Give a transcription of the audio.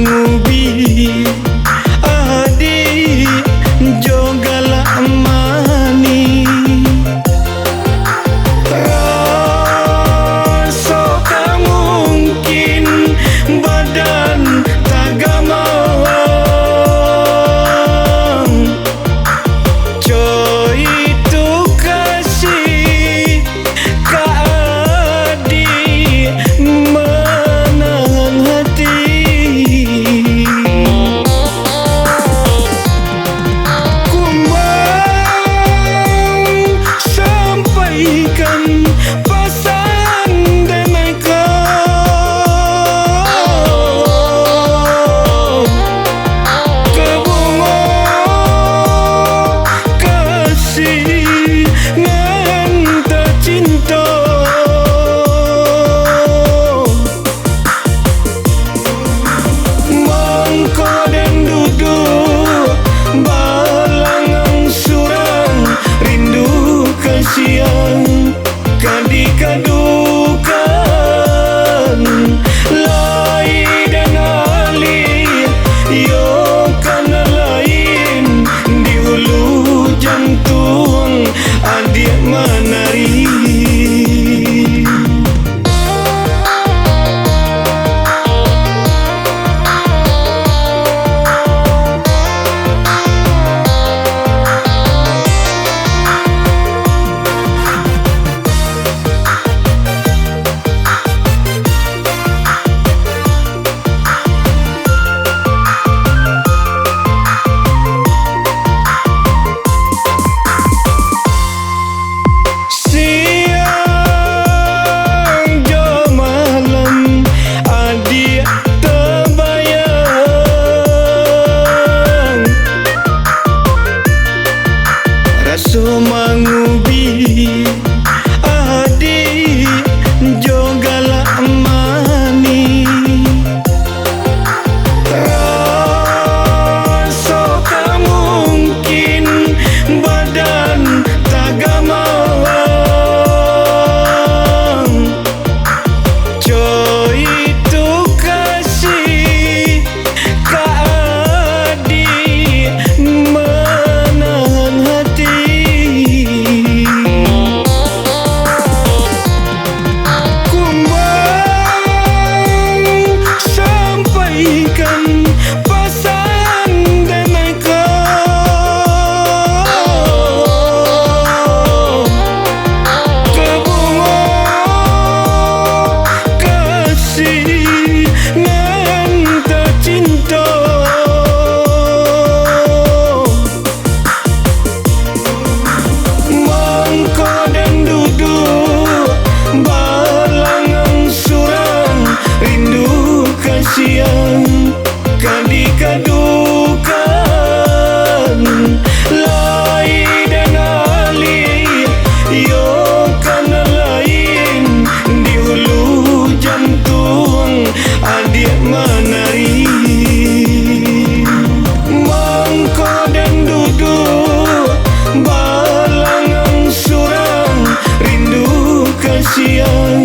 mangubi adi jogala mani rasa tak mungkin badan tagamawang coy itu kasih kaadi menahan hati kumbang sampaikan pesan damai kau ke bunga kasih ngan tercinta mangko dan duduk balangang surang rindu kasihan kadikadukan lai dan ali yo kana lain di hulu jantung adik menari siang jo malam adik terbayang rasa mangubi adik jogala mani rasa tak mungkin badan tagamawang coy itu kasih kaadi menahan hati kumbang sampaikan pesan damai kau ke bunga kasih ngan tercinta mangko dan duduk balangang surang rindu kasihan kadikadukan lai dan ali yo kana lain di hulu jantung adik menari mangko dan duduk balangang surang rindu kasihan